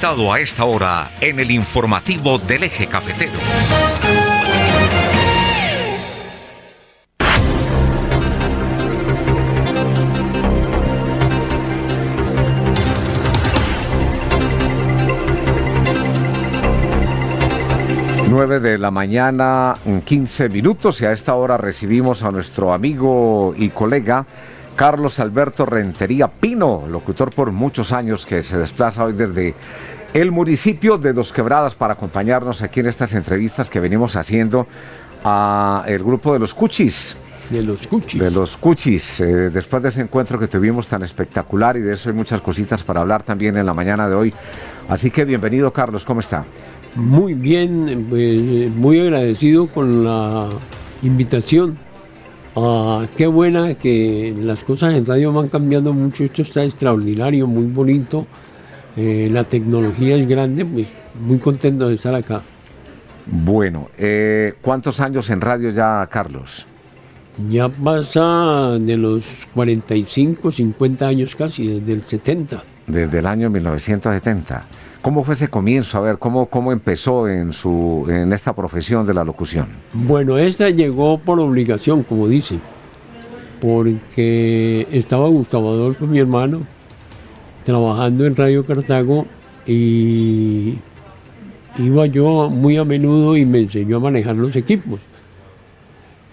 invitado a esta hora en el informativo del Eje Cafetero. Nueve de la mañana, 15 minutos, y a esta hora recibimos a nuestro amigo y colega Carlos Alberto Rentería Pino, locutor por muchos años, que se desplaza hoy desde el municipio de Dos Quebradas para acompañarnos aquí en estas entrevistas que venimos haciendo a el grupo de los Cuchis. De los Cuchis. De los Cuchis, después de ese encuentro que tuvimos tan espectacular, y de eso hay muchas cositas para hablar también en la mañana de hoy. Así que bienvenido, Carlos, ¿cómo está? Muy bien, pues, muy agradecido con la invitación. Qué buena que las cosas en radio van cambiando mucho, esto está extraordinario, muy bonito, la tecnología es grande, pues muy contento de estar acá. Bueno, ¿cuántos años en radio ya, Carlos? Ya pasa de los 45, 50 años casi, desde el 70. Desde el año 1970. ¿Cómo fue ese comienzo? A ver, ¿cómo empezó en esta profesión de la locución? Bueno, esta llegó por obligación, como dice, porque estaba Gustavo Adolfo, mi hermano, trabajando en Radio Cartago, y iba yo muy a menudo y me enseñó a manejar los equipos.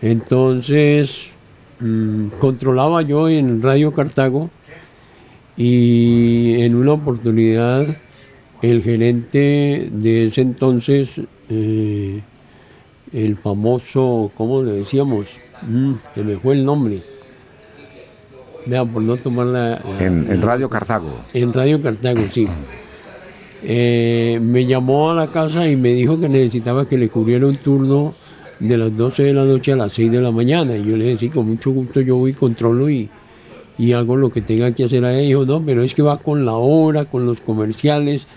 Entonces, controlaba yo en Radio Cartago, y en una oportunidad el gerente de ese entonces, el famoso, ¿cómo le decíamos? Se me fue el nombre. Vea, por no tomar en Radio Cartago. En Radio Cartago, sí. Me llamó a la casa y me dijo que necesitaba que le cubriera un turno de las 12 de la noche a las 6 de la mañana. Y yo le dije, sí, con mucho gusto yo voy, controlo y hago lo que tenga que hacer. A él dijo, no, pero es que va con la hora, con los comerciales,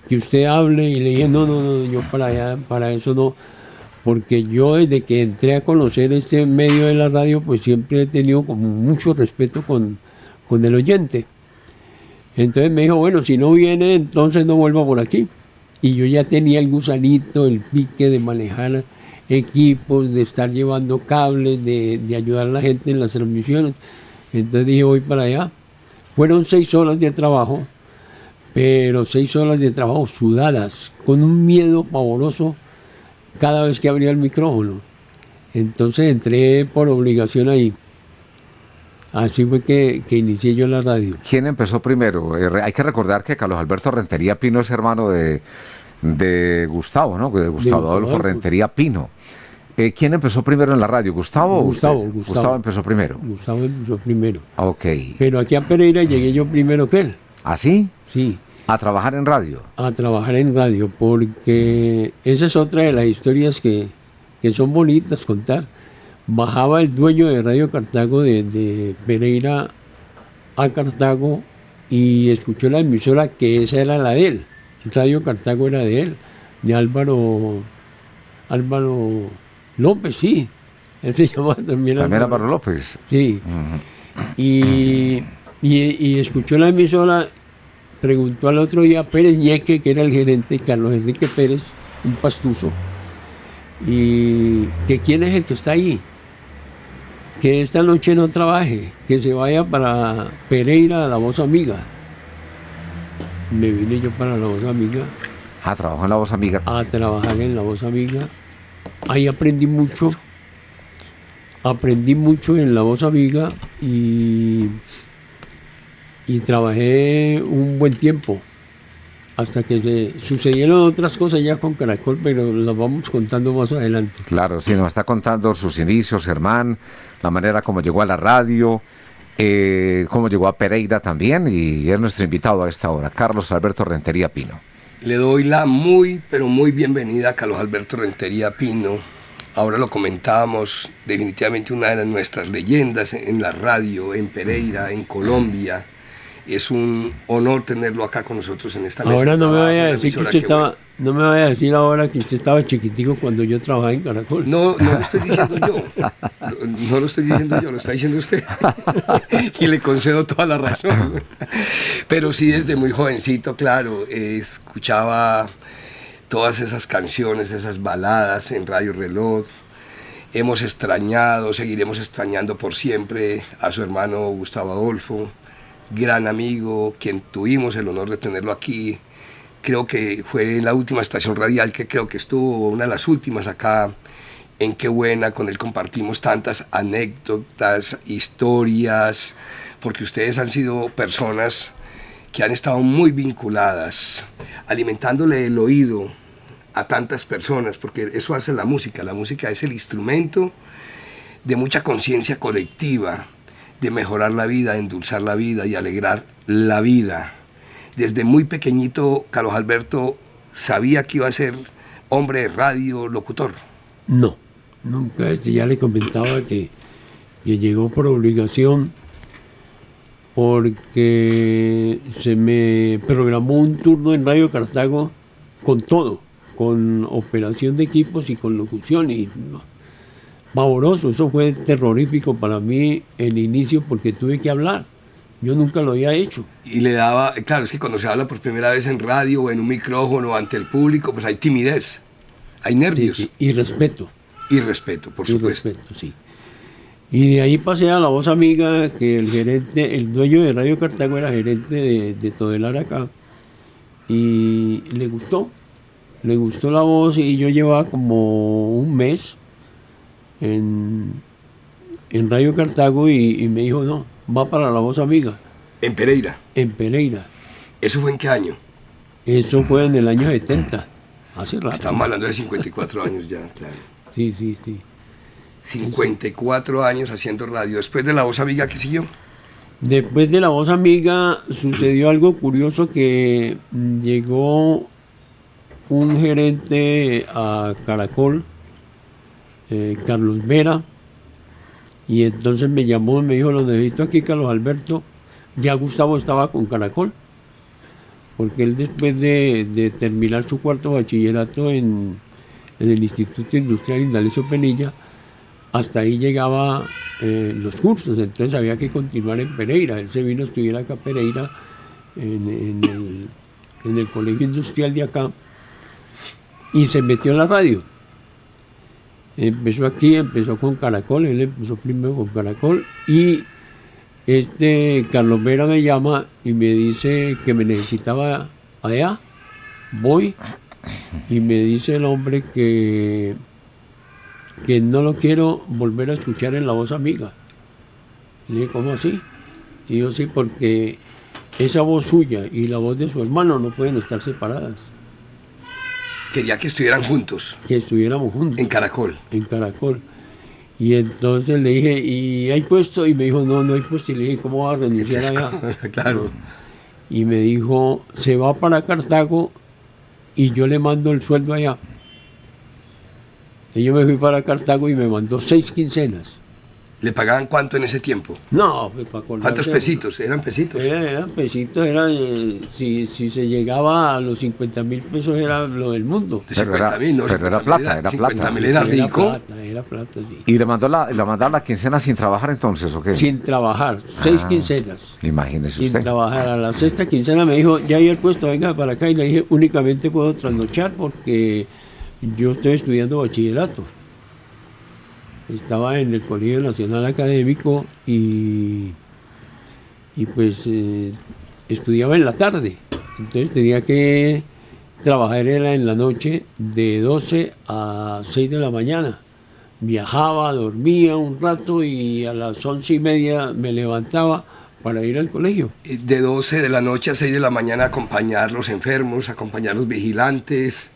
que usted hable. Y le dije, no, yo para eso no, porque yo desde que entré a conocer este medio de la radio, pues siempre he tenido como mucho respeto con el oyente. Entonces me dijo, bueno, si no viene, entonces no vuelva por aquí. Y yo ya tenía el gusanito, el pique de manejar equipos, de estar llevando cables, de ayudar a la gente en las transmisiones. Entonces dije, voy para allá. Fueron 6 horas de trabajo, pero 6 horas de trabajo sudadas, con un miedo pavoroso cada vez que abría el micrófono. Entonces entré por obligación ahí. Así fue que inicié yo la radio. ¿Quién empezó primero? Hay que recordar que Carlos Alberto Rentería Pino es hermano de Gustavo, ¿no? De Gustavo Adolfo Rentería Pino. ¿Quién empezó primero en la radio? ¿Gustavo o usted? Gustavo empezó primero. Gustavo empezó primero. Ok. Pero aquí a Pereira llegué yo primero que él. ¿Ah, sí? Sí. ¿A trabajar en radio? A trabajar en radio, porque esa es otra de las historias que son bonitas contar. Bajaba el dueño de Radio Cartago de Pereira a Cartago y escuchó la emisora que esa era la de él. Radio Cartago era de él, de Álvaro López, sí. Él se llamaba también Álvaro López. Sí. Uh-huh. Y escuchó la emisora, preguntó al otro día a Pérez Ñeque, que era el gerente, Carlos Enrique Pérez, un pastuso, y que quién es el que está ahí, que esta noche no trabaje, que se vaya para Pereira, a La Voz Amiga. Me vine yo para La Voz Amiga. ¿Trabajó en La Voz Amiga? A trabajar en La Voz Amiga. Ahí aprendí mucho en La Voz Amiga y trabajé un buen tiempo hasta que se sucedieron otras cosas ya con Caracol, pero las vamos contando más adelante. Claro, sí, nos está contando sus inicios, Germán, la manera como llegó a la radio, cómo llegó a Pereira también, y es nuestro invitado a esta hora, Carlos Alberto Rentería Pino. Le doy la muy, pero muy bienvenida a Carlos Alberto Rentería Pino. Ahora lo comentábamos, definitivamente una de nuestras leyendas en la radio, en Pereira, en Colombia. Es un honor tenerlo acá con nosotros en esta mesa. Ahora no me trabajo, vaya a una decir que emisora usted que, estaba, bueno, no me vaya a decir ahora que usted estaba chiquitico cuando yo trabajaba en Caracol. no lo estoy diciendo yo. No lo estoy diciendo yo, lo está diciendo usted. Y le concedo toda la razón. Pero sí, desde muy jovencito, claro, escuchaba todas esas canciones, esas baladas en Radio Reloj. Hemos extrañado, seguiremos extrañando por siempre a su hermano Gustavo Adolfo, gran amigo, quien tuvimos el honor de tenerlo aquí. Creo que fue en la última estación radial que creo que estuvo, una de las últimas acá en Qué Buena. Con él compartimos tantas anécdotas, historias, porque ustedes han sido personas que han estado muy vinculadas, alimentándole el oído a tantas personas, porque eso hace la música. La música es el instrumento de mucha conciencia colectiva, de mejorar la vida, de endulzar la vida y alegrar la vida. Desde muy pequeñito, Carlos Alberto sabía que iba a ser hombre de radio, locutor. No, nunca. Ya le comentaba que llegó por obligación, porque se me programó un turno en Radio Cartago con todo, con operación de equipos y con locución, y pavoroso. Eso fue terrorífico para mí el inicio, porque tuve que hablar. Yo nunca lo había hecho. Y le daba, claro, es que cuando se habla por primera vez en radio o en un micrófono ante el público, pues hay timidez, hay nervios. Sí, y respeto. Y respeto, por supuesto. Respeto, sí. Y de ahí pasé a La Voz Amiga, que el gerente, el dueño de Radio Cartago era gerente de Todelar acá, y le gustó la voz, y yo llevaba como un mes en Radio Cartago, y me dijo, no, va para La Voz Amiga. En Pereira. En Pereira. ¿Eso fue en qué año? Eso fue en el año 70, hace rato. Estamos hablando de 54 años ya, claro. Sí. 54 años haciendo radio. Después de La Voz Amiga, ¿qué siguió? Después de La Voz Amiga sucedió algo curioso, que llegó un gerente a Caracol, Carlos Vera, y entonces me llamó y me dijo, lo necesito aquí, Carlos Alberto. Ya Gustavo estaba con Caracol, porque él, después de terminar su cuarto bachillerato en el Instituto Industrial Indalecio Penilla, hasta ahí llegaba los cursos, entonces había que continuar en Pereira. Él se vino a estudiar acá a Pereira, en el Colegio Industrial de acá, y se metió en la radio. Empezó con Caracol, él empezó primero con Caracol, y Carlos Vera me llama y me dice que me necesitaba allá. Voy, y me dice el hombre que no lo quiero volver a escuchar en La Voz Amiga. Le dije, ¿cómo así? Y yo, sí, porque esa voz suya y la voz de su hermano no pueden estar separadas. Quería que estuvieran juntos. Que estuviéramos juntos. En Caracol. En Caracol. Y entonces le dije, ¿y hay puesto? Y me dijo, no hay puesto. Y le dije, ¿cómo va a renunciar allá? Claro. Y me dijo, se va para Cartago y yo le mando el sueldo allá. Y yo me fui para Cartago y me mandó 6 quincenas. ¿Le pagaban cuánto en ese tiempo? No, pues para acordar. ¿Cuántos pesitos? ¿Eran pesitos? Eran pesitos, si se llegaba a los 50.000 pesos era lo del mundo. De 50.000, no. Pero era plata, era 50.000 era rico. Era plata, sí. ¿Y le mandaron la quincena sin trabajar entonces o qué? Sin trabajar, 6 quincenas. Imagínese Sin usted. trabajar. A la 6ª quincena me dijo, ya hay el puesto, venga para acá. Y le dije, únicamente puedo trasnochar porque yo estoy estudiando bachillerato. Estaba en el Colegio Nacional Académico y pues estudiaba en la tarde. Entonces tenía que trabajar en la noche de 12 a 6 de la mañana. Viajaba, dormía un rato y a las 11:30 me levantaba para ir al colegio. De 12 de la noche a 6 de la mañana acompañar los enfermos, acompañar los vigilantes.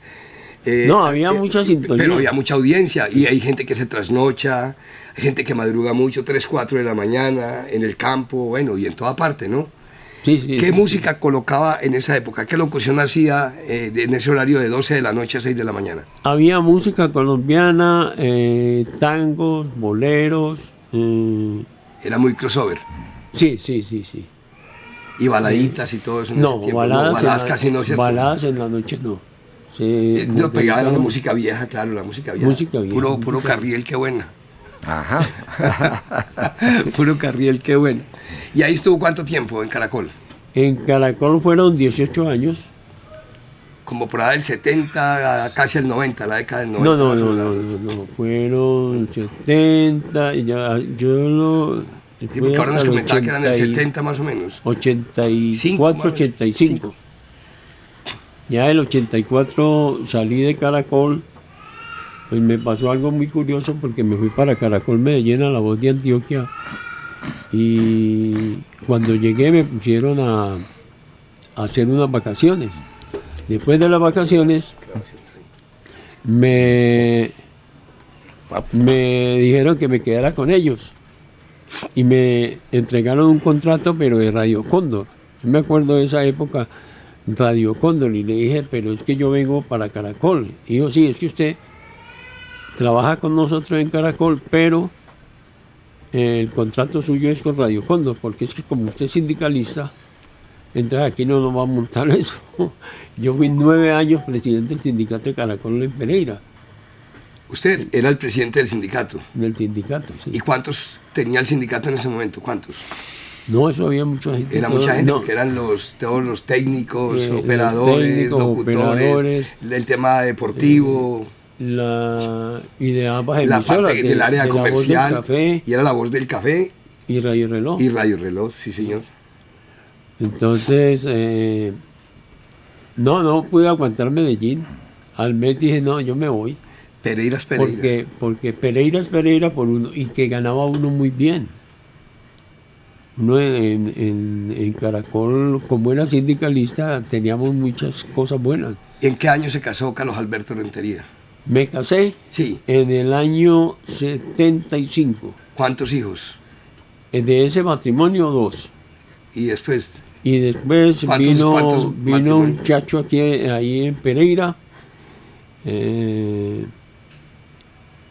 No, había mucha sintonía. Pero había mucha audiencia y hay gente que se trasnocha, hay gente que madruga mucho, 3, 4 de la mañana, en el campo, bueno, y en toda parte, ¿no? Sí. ¿Qué música colocaba en esa época? ¿Qué locución hacía en ese horario de 12 de la noche a 6 de la mañana? Había música colombiana, tangos, boleros. Era muy crossover. Sí. Y baladitas y todo eso en No, ese tiempo. baladas Casi no, ¿cierto? baladas en la noche no. Nos pegaban la dedicaban- música vieja, claro, la música vieja. Música vieja, Puro música- Carriel, qué buena. Ajá. Puro Carriel, qué bueno. ¿Y ahí estuvo cuánto tiempo en Caracol? En Caracol fueron 18 años. Como por ahí del 70 a casi el 90, la década del 90. No, más o no, menos. no, fueron 70, y ya, yo no... Sí, porque ahora nos comentaba que eran del 70 más o menos. 84, 85. Ya el 84 salí de Caracol, pues me pasó algo muy curioso porque me fui para Caracol Medellín, a La Voz de Antioquia, y cuando llegué me pusieron a hacer unas vacaciones. Después de las vacaciones me dijeron que me quedara con ellos y me entregaron un contrato, pero de Radio Cóndor. Yo me acuerdo de esa época, Radio Cóndor, y le dije, pero es que yo vengo para Caracol. Y dijo, sí, es que usted trabaja con nosotros en Caracol, pero el contrato suyo es con Radio Cóndor, porque es que como usted es sindicalista, entonces aquí no nos va a montar eso. Yo fui 9 años presidente del sindicato de Caracol en Pereira, Usted era el presidente del sindicato. del sindicato, sí. ¿Y cuántos tenía el sindicato en ese momento? ¿Cuántos? No, eso había mucha gente. Era mucha gente no. porque eran todos los técnicos, Los operadores, técnicos, locutores, operadores, el tema deportivo, y de ambas la emisoras, parte del área de La Voz del comercial, Café y era La Voz del Café y Radio Reloj. y Radio Reloj, sí señor. Entonces, no pude aguantar Medellín. Al mes dije, no, yo me voy. Pereira es Pereira. Porque Pereira es Pereira por uno, y que ganaba uno muy bien. Uno en Caracol, como era sindicalista, teníamos muchas cosas buenas. ¿En qué año se casó Carlos Alberto Rentería? Me casé Sí. en el año 75. ¿Cuántos hijos? De ese matrimonio, 2. Y después, Y después ¿Cuántos vino un matrimonios? muchacho aquí, ahí en Pereira,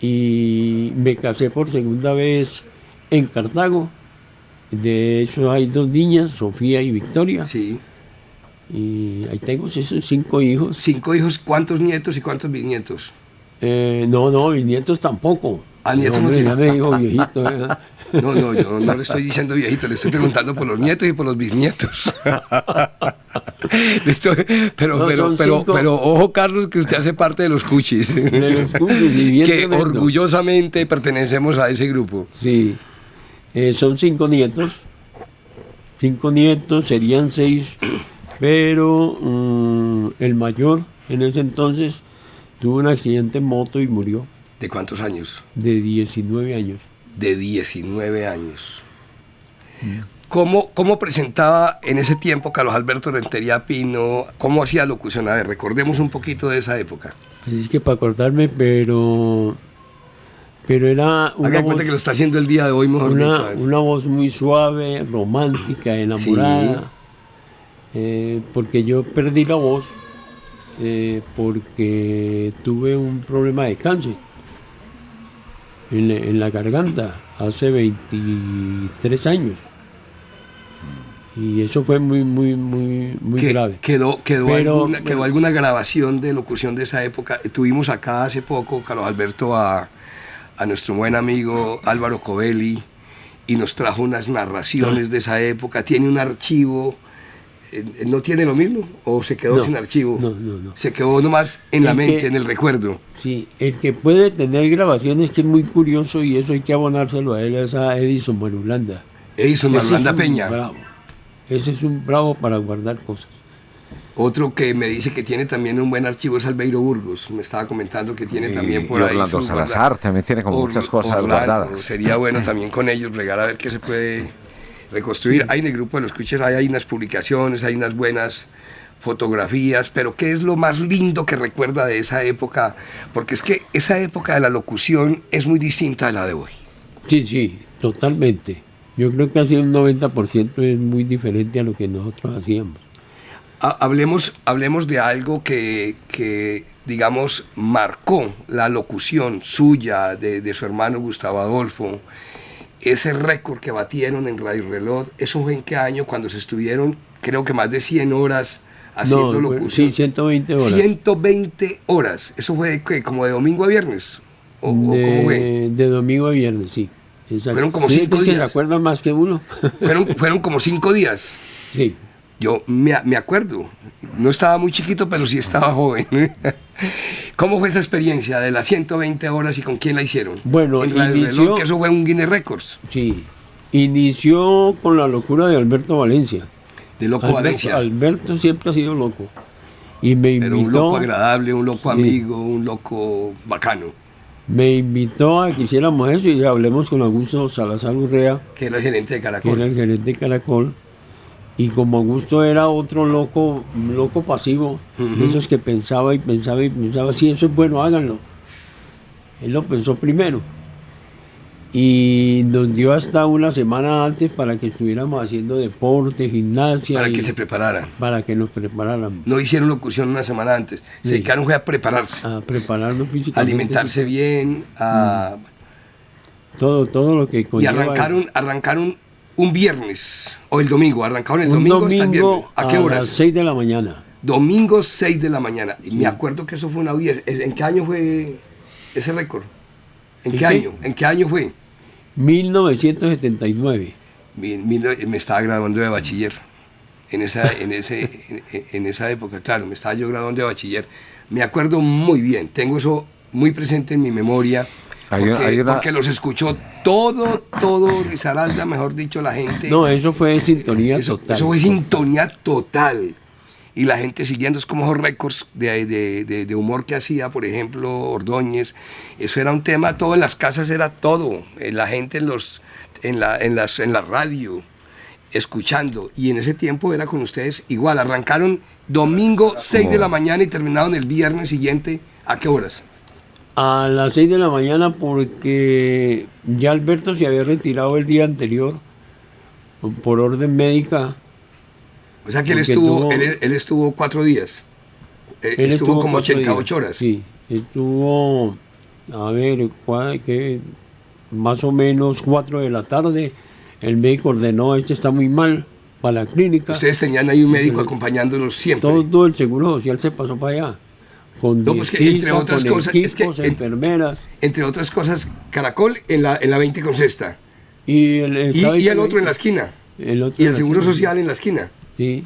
y me casé por segunda vez en Cartago. De hecho hay 2 niñas, Sofía y Victoria, sí. y ahí tengo esos 5 hijos. 5 hijos, ¿cuántos nietos y cuántos bisnietos? No, mis nietos tampoco. Ah, nietos no Hombre, tiene. ya me dijo viejito. No, yo no le estoy diciendo viejito, le estoy preguntando por los nietos y por los bisnietos. No, son 5. Pero ojo, Carlos, que usted hace parte de los cuchis. De los cuchis, y bien que tremendo. orgullosamente pertenecemos a ese grupo. Sí, son 5 nietos. 5 nietos, serían 6, pero el mayor en ese entonces tuvo un accidente en moto y murió, ¿De cuántos años? de 19 años. De 19 años. ¿Cómo presentaba en ese tiempo Carlos Alberto Rentería Pino? ¿Cómo hacía locución? A ver, recordemos un poquito de esa época. Así es que para acordarme, pero era una Haga voz, cuenta que lo está haciendo el día de hoy, mejor dicho. una voz muy suave, romántica, enamorada, porque yo perdí la voz porque tuve un problema de cáncer en la garganta hace 23 años. Y eso fue muy grave. ¿Quedó Pero- alguna grabación de locución de esa época? Tuvimos acá hace poco, Carlos Alberto, a nuestro buen amigo Álvaro Covelli, y nos trajo unas narraciones de esa época. ¿Tiene un archivo? ¿No tiene lo mismo? ¿O se quedó No, sin archivo? no. Se quedó nomás en la El mente, que- en el recuerdo. Sí, el que puede tener grabaciones, que es muy curioso, y eso hay que abonárselo a él, es a Edison Marulanda. Edison Ese es Marulanda un Peña. bravo. Ese es un bravo para guardar cosas. Otro que me dice que tiene también un buen archivo es Albeiro Burgos. Me estaba comentando que tiene también por y ahí. Orlando sus Salazar también tiene como muchas cosas Orlando, guardadas. Sería bueno también con ellos regar a ver qué se puede reconstruir. Hay en el grupo de los Cuchis, hay unas publicaciones, hay unas buenas fotografías, pero ¿qué es lo más lindo que recuerda de esa época? Porque es que esa época de la locución es muy distinta a la de hoy. Sí, totalmente. Yo creo que así un 90% es muy diferente a lo que nosotros hacíamos. Hablemos de algo que, digamos, marcó la locución suya, de su hermano Gustavo Adolfo. ese récord que batieron en Radio Reloj, ¿eso fue en qué año? Cuando se estuvieron, creo que más de 100 horas haciendo No, locución. sí, 120 horas. 120 horas. ¿Eso fue ¿qué? ¿Como de domingo a viernes? ¿O cómo fue? De domingo a viernes, sí. Exacto. Fueron como Sí, 5 es que días. se acuerdan más que uno. Fueron como 5 días. Sí. Yo me acuerdo, no estaba muy chiquito, pero sí estaba joven. ¿Cómo fue esa experiencia de las 120 horas y con quién la hicieron? Bueno, en Radio inició- Reloj, que eso fue un Guinness Records, Sí. Inició con la locura de Alberto Valencia. de Loco Valencia. Alberto siempre ha sido loco. Y me Pero un loco invitó, agradable, un loco Sí. amigo, un loco bacano, me invitó a que hiciéramos eso y hablemos con Augusto Salazar Urrea, que era el gerente de que era Caracol. el gerente de Caracol. Y como Augusto era otro loco, un loco pasivo, Ujú. de esos que pensaba y pensaba y pensaba, sí, eso es bueno, háganlo. Él lo pensó primero. Y nos dio hasta una semana antes para que estuviéramos haciendo deporte, gimnasia. Para y que se prepararan. para que nos preparáramos. No hicieron locución una semana antes, se Sí. dedicaron fue a prepararse, A prepararnos a físicamente. alimentarse bien, Todo lo que y conlleva. arrancaron un viernes, o el domingo, arrancaron el un domingo hasta el viernes. domingo ¿A qué las horas? 6 de la mañana. Domingo 6 de la mañana. Y me acuerdo que eso fue una audiencia. ¿En qué año fue ese récord? ¿En ¿En qué qué? año? ¿En qué año fue? 1979. Me estaba graduando de bachiller. En esa época, claro, me estaba yo graduando de bachiller. Me acuerdo muy bien, tengo eso muy presente en mi memoria. Porque los escuchó todo Risaralda, mejor dicho, la gente. No, eso fue sintonía total. Eso fue sintonía total. Y la gente siguiendo, es como esos récords de humor que hacía, por ejemplo, Ordóñez. Eso era un tema, todo en las casas era todo. La gente en la radio, escuchando. Y en ese tiempo era con ustedes igual. Arrancaron domingo 6 de la mañana y terminaron el viernes siguiente. ¿A qué horas? A las 6 de la mañana porque ya Alberto se había retirado el día anterior por orden médica. O sea que él Porque estuvo 4 días. Él estuvo como 4 88 días. horas. Sí, estuvo, a ver, más o menos 4 de la tarde. El médico ordenó, este está muy mal, para la clínica. Ustedes tenían ahí un médico acompañándolos siempre. Todo el seguro social se pasó para allá. Con No, pues que dietistas, entre otras con cosas, equipos, enfermeras. Entre otras cosas, Caracol en la 20 con sexta. Y el otro en la esquina. El otro Y en el la Seguro esquina. Social en la esquina. Sí.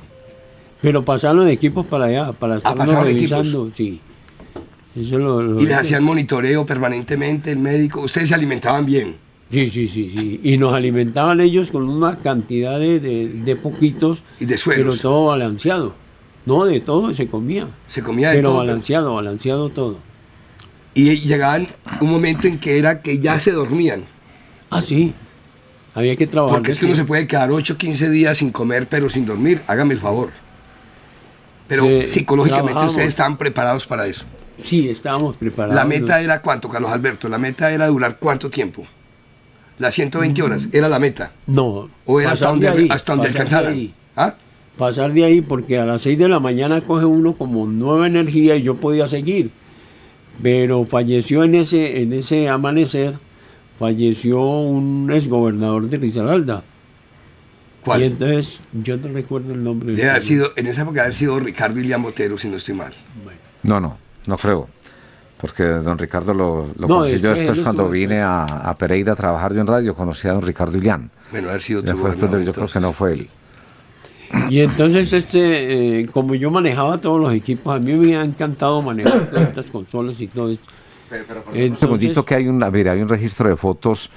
Pero pasaron los equipos para allá, para estarnos pasaron revisando, sí. Eso Y les hacían monitoreo permanentemente, el médico. Ustedes se alimentaban bien. Sí. Y nos alimentaban ellos con una cantidad de poquitos, Y de pero sueros. todo balanceado. No, de todo se comía. Se comía de Pero todo. balanceado todo. Y llegaban un momento en que era que ya se dormían. Ah, sí. Había que trabajar. Porque es que uno se puede quedar 8 o 15 días sin comer, pero sin dormir. Hágame el favor. Pero psicológicamente trabajamos. ustedes estaban preparados para eso. Sí, estábamos preparados. La meta era ¿cuánto, Carlos Alberto? La meta era durar ¿cuánto tiempo? Las 120 horas, era la meta. No. ¿O era hasta pasar de donde, ahí, hasta donde pasar de alcanzaran? ahí. ¿Ah? Pasar de ahí porque a las 6 de la mañana coge uno como nueva energía y yo podía seguir. Pero falleció en ese amanecer, falleció un exgobernador de Risaralda. ¿Cuál? Y entonces, yo no recuerdo el nombre. Debe haber sido, en esa época debe haber sido Ricardo Ilián Botero, si no estoy mal. Bueno, No creo. Porque don Ricardo lo No, conocí yo después, después él cuando estuvo vine a Pereira a trabajar yo en radio, conocí a don Ricardo Ilián. Bueno, haber sido Ya tu fue después gobernador, yo creo que entonces. no fue él. Y entonces, como yo manejaba todos los equipos, a mí me ha encantado manejar todas estas consolas y todo esto. Un segundito que hay mira, hay un registro de fotos.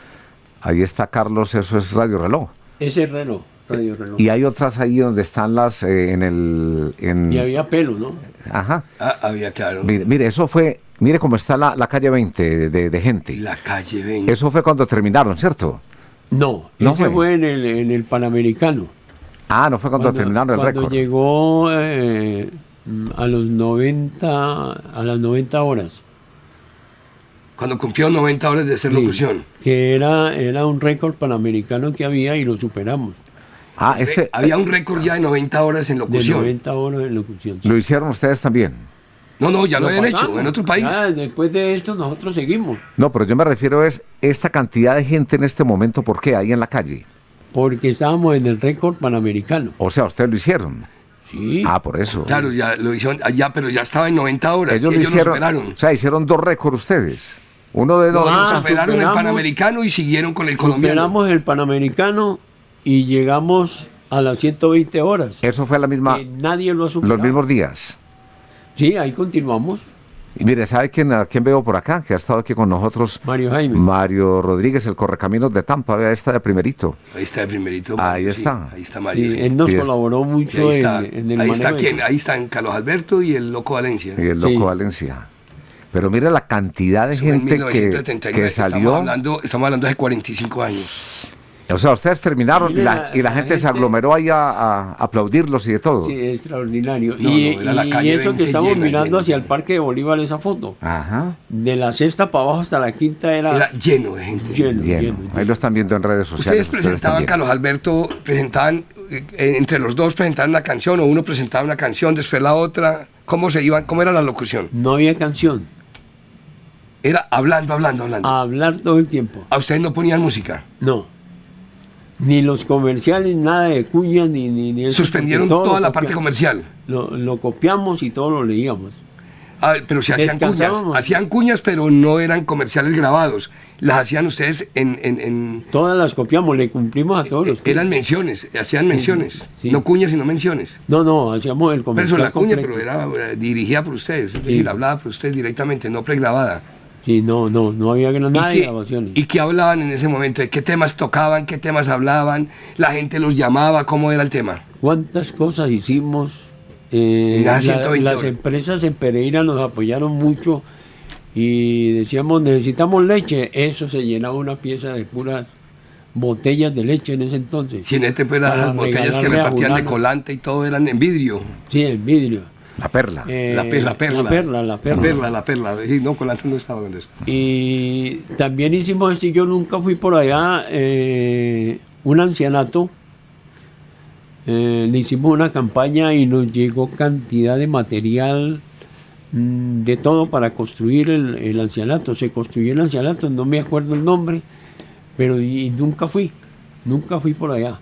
Ahí está Carlos, eso es Radio Reloj. Ese reloj, radio reloj. Y hay otras ahí donde están las Y había pelo, ¿no? Ajá. Ah, había, claro. Mire, eso fue, mire cómo está la calle 20 de gente. La calle 20. Eso fue cuando terminaron, ¿cierto? No, ¿No ese fue? fue en el Panamericano. Ah, no fue cuando terminaron el Cuando récord. llegó a las 90 horas. Cuando cumplió 90 horas de hacer Sí, locución. que era un récord panamericano que había y lo superamos. Ah, Había un récord ya de 90 horas en De locución. 90 horas en locución. Sí. lo hicieron ustedes también. No, ya lo habían hecho pasamos. en otro país. Ya, después de esto nosotros seguimos. No, pero yo me refiero es esta cantidad de gente en este momento, ¿por qué? Ahí en la calle. Porque estábamos en el récord panamericano. O sea, ustedes lo hicieron. Sí. Ah, por eso. Claro, ya lo hicieron allá, pero ya estaba en 90 horas. Ellos y lo ellos hicieron. superaron. O sea, hicieron 2 récords ustedes. Uno de No, dos. superaron el superamos- Panamericano y siguieron con el colombiano. Superamos el panamericano y llegamos a las 120 horas. Eso fue la misma, Que nadie lo ha superado. los mismos días. Sí, ahí continuamos. Y mire, ¿sabe a quién veo por acá? Que ha estado aquí con nosotros. Mario Jaime. Mario Rodríguez, el correcaminos de Tampa. Vea, está de primerito. Ahí está de primerito. Ahí sí, está. ahí está Mario. Y sí. él nos Y colaboró Y mucho ahí está, en el ahí está manejo de- quién, ahí están Carlos Alberto y el Loco Valencia. Y el loco Sí. Valencia. Pero mire la cantidad de Eso fue en gente 1979, que salió. Estamos hablando de 45 años. O sea, ustedes terminaron Mire, y la gente se aglomeró ahí a aplaudirlos y de todo. Sí, extraordinario. No, y no, era la y calle eso 20 que estamos llena, mirando llena, hacia el llena. Parque de Bolívar, esa foto. Ajá. De la sexta para abajo hasta la quinta era Era lleno de gente. lleno, Lleno. lleno, Ahí lo están viendo en redes sociales. Ustedes presentaban, también. Carlos Alberto, presentaban, entre los dos presentaban una canción, o uno presentaba una canción, después la otra. ¿Cómo se iban? ¿Cómo era la locución? No había canción. Era hablando. A hablar todo el tiempo. ¿A ustedes no ponían música? No. Ni los comerciales, nada de cuñas, ni eso. Suspendieron porque todo toda lo la parte copia- comercial. Lo copiamos y todo lo leíamos. Ah, pero se hacían cuñas. Descansábamos. Hacían cuñas, pero no eran comerciales grabados. Las hacían ustedes en Todas las copiamos, le cumplimos a todos los eran menciones, hacían menciones. sí. No cuñas, sino menciones. No, hacíamos el Pero eso comercial la cuña, completo. pero era dirigida por ustedes, es decir, hablada por ustedes directamente, no pregrabada. Sí, no había nada de grabaciones. ¿Y qué hablaban en ese momento? ¿De qué temas tocaban? ¿Qué temas hablaban? ¿La gente los llamaba? ¿Cómo era el tema? ¿Cuántas cosas hicimos? En las 120 las horas. empresas en Pereira nos apoyaron mucho y decíamos, necesitamos leche. Eso se llenaba una pieza de puras botellas de leche en ese entonces. Si en este pues, Para las botellas que regalarle a repartían de fulano. colante y todo eran en vidrio. Sí, en vidrio. La perla. La perla. La perla. La perla. Sí, no, colante no estaba con eso. Y también hicimos esto, yo nunca fui por allá, un ancianato, le hicimos una campaña y nos llegó cantidad de material, de todo para construir el ancianato. Se construyó el ancianato, no me acuerdo el nombre, pero y nunca fui por allá.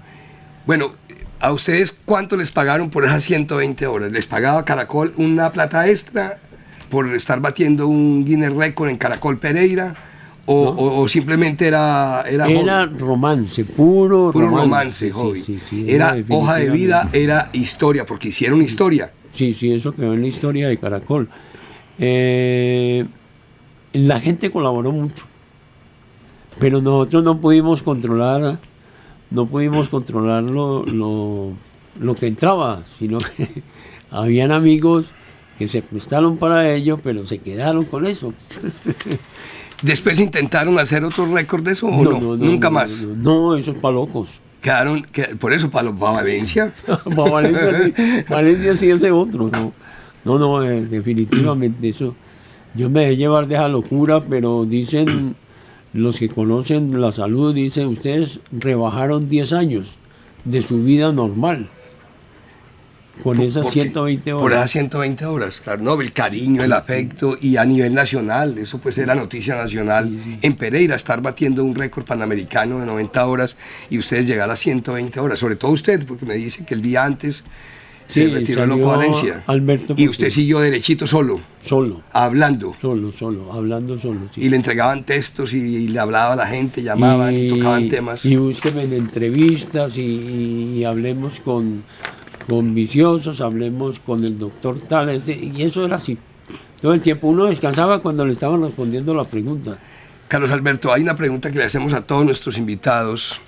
Bueno, ¿a ustedes cuánto les pagaron por esas 120 horas? ¿Les pagaba Caracol una plata extra por estar batiendo un Guinness Record en Caracol Pereira? ¿O simplemente era Era hobby? romance, puro romance, Sí, hobby. sí, Era hoja de definitivamente. vida, era historia, porque hicieron historia. Sí, eso quedó en la historia de Caracol. La gente colaboró mucho, pero nosotros no pudimos controlar lo que entraba, sino que habían amigos que se prestaron para ello, pero se quedaron con eso. Después intentaron hacer otro récord de eso o no, nunca más. No, eso es para locos. Quedaron, por eso para Valencia. Para Valencia sí es de otro, no, definitivamente eso. Yo me dejé llevar de esa locura, pero dicen los que conocen la salud, dicen ustedes rebajaron 10 años de su vida normal con esas ¿Por qué? 120 horas. Por esas 120 horas, claro, no, el cariño, el afecto y a nivel nacional, eso pues era noticia nacional. En Pereira estar batiendo un récord panamericano de 90 horas y ustedes llegar a 120 horas, sobre todo usted, porque me dicen que el día antes se Sí, retiró el salió Loco Valencia. Alberto Y Pupo. usted siguió derechito solo, hablando. hablando solo. Sí. Y le entregaban textos y le hablaba a la gente, llamaban y tocaban temas. Y búsqueme en entrevistas y hablemos con viciosos, hablemos con el doctor tal, y eso era así. Todo el tiempo uno descansaba cuando le estaban respondiendo la pregunta. Carlos Alberto, hay una pregunta que le hacemos a todos nuestros invitados.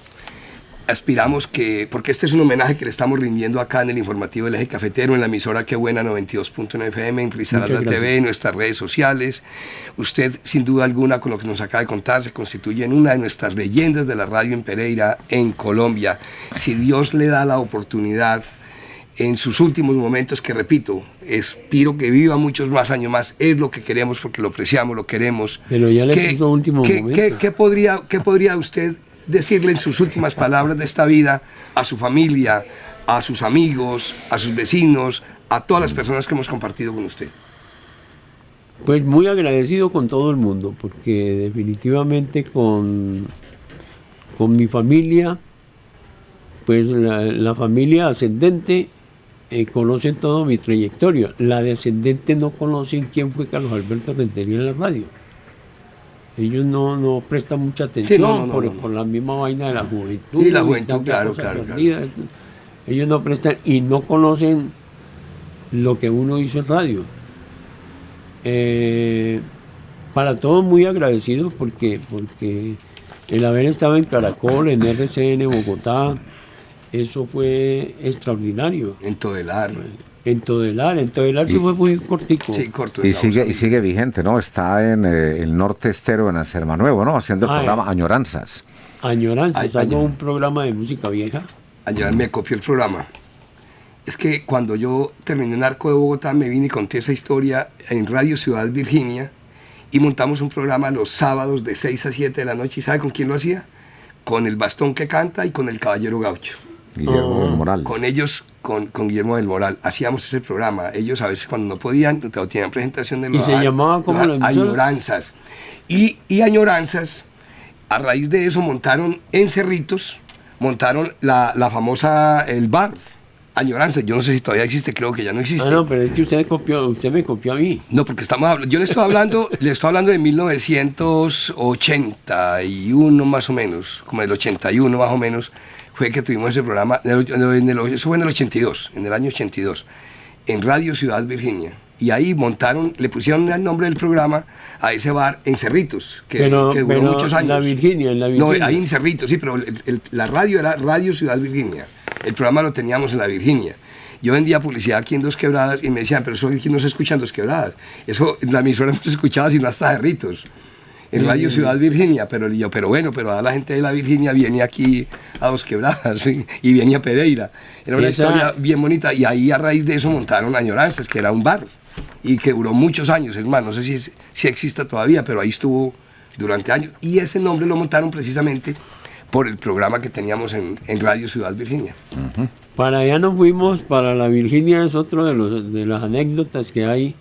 Aspiramos que, porque este es un homenaje que le estamos rindiendo acá en el informativo del Eje Cafetero, en la emisora Qué Buena 92.9 FM, en Risaralda Muchas gracias. TV, en nuestras redes sociales. Usted, sin duda alguna, con lo que nos acaba de contar, se constituye en una de nuestras leyendas de la radio en Pereira, en Colombia. Si Dios le da la oportunidad, en sus últimos momentos, que repito, aspiro que viva muchos más años más, es lo que queremos porque lo apreciamos, lo queremos. Pero ya le puso último momento. ¿Qué podría usted decirle en sus últimas palabras de esta vida a su familia, a sus amigos, a sus vecinos, a todas las personas que hemos compartido con usted? Pues muy agradecido con todo el mundo, porque definitivamente con mi familia, pues la familia ascendente conoce todo mi trayectoria. La descendente no conocen quién fue Carlos Alberto Rentería en la radio. Ellos no prestan mucha atención Sí, por la misma vaina de la juventud. Y la juventud, tanta claro, cosa claro. perdida. Ellos no prestan y no conocen lo que uno hizo en radio. Para todos muy agradecidos porque el haber estado en Caracol, en RCN Bogotá, eso fue extraordinario. En Todelar. En Todelar sí fue muy cortico. Sí, corto. Y sigue vigente, ¿no? Está en el Norte Estéreo en Anserma Nuevo, ¿no? Haciendo el programa Añoranzas. Añoranzas, hago un programa de música vieja. Ayer me copió el programa. Es que cuando yo terminé Narco de Bogotá me vine y conté esa historia en Radio Ciudad Virginia y montamos un programa los sábados de 6 a 7 de la noche. ¿Y sabe con quién lo hacía? Con el Bastón que canta y con el Caballero Gaucho. Guillermo del Moral. Con ellos, con Guillermo del Moral, hacíamos ese programa. Ellos a veces cuando no podían, tenían presentación de los... ¿Y se llamaba como la emisora? Añoranzas. Y Añoranzas, a raíz de eso montaron en Cerritos, montaron la famosa, el bar, Añoranzas. Yo no sé si todavía existe, creo que ya no existe. No, pero es que usted me copió a mí. No, porque yo le estoy hablando de 1981 más o menos, como el 81 más o menos, fue que tuvimos ese programa, eso fue en el 82, en el año 82, en Radio Ciudad Virginia. Y ahí le pusieron el nombre del programa a ese bar en Cerritos, que duró muchos años. En la Virginia. No, ahí en Cerritos, sí, pero la radio era Radio Ciudad Virginia. El programa lo teníamos en la Virginia. Yo vendía publicidad aquí en Dos Quebradas y me decían, pero eso aquí no se escucha en Dos Quebradas. Eso en la emisora no se escuchaba sino hasta Cerritos. En Radio Ciudad Virginia, pero ahora la gente de la Virginia viene aquí a Dos Quebradas, ¿sí? Y viene a Pereira. Era una historia bien bonita y ahí a raíz de eso montaron Añoranzas, que era un bar y que duró muchos años, hermano. No sé si exista todavía, pero ahí estuvo durante años. Y ese nombre lo montaron precisamente por el programa que teníamos en Radio Ciudad Virginia. Uh-huh. Para allá nos fuimos, para la Virginia es otro de las anécdotas que hay.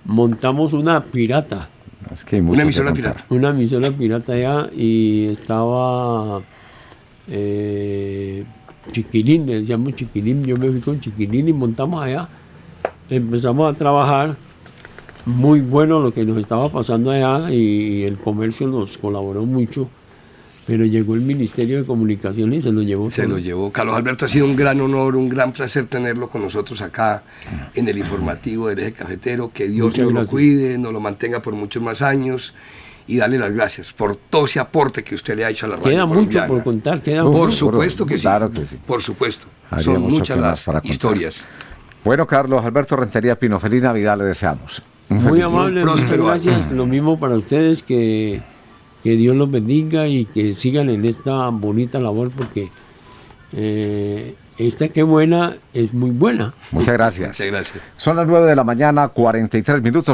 Montamos una pirata. Es que hay una emisora pirata. Una emisora pirata allá y estaba Chiquilín, le decíamos Chiquilín, yo me fui con Chiquilín y montamos allá. Empezamos a trabajar, muy bueno lo que nos estaba pasando allá y el comercio nos colaboró mucho, pero llegó el Ministerio de Comunicaciones y se lo llevó. Se lo llevó. Carlos Alberto, ha sido un gran honor, un gran placer tenerlo con nosotros acá en el informativo del Eje Cafetero. Que Dios nos lo cuide, nos lo mantenga por muchos más años y darle las gracias por todo ese aporte que usted le ha hecho a la radio Queda colombiana. mucho por contar, Por supuesto que sí. Claro que sí. Por supuesto. Habría Son mucho muchas que más para las historias. Bueno, Carlos Alberto Rentería Pino, feliz Navidad le deseamos. Muy amable, muchas próspero gracias. Lo mismo para ustedes, que Dios los bendiga y que sigan en esta bonita labor, porque esta que buena es muy buena. Muchas gracias. Muchas gracias. Son las 9 de la mañana, 43 minutos.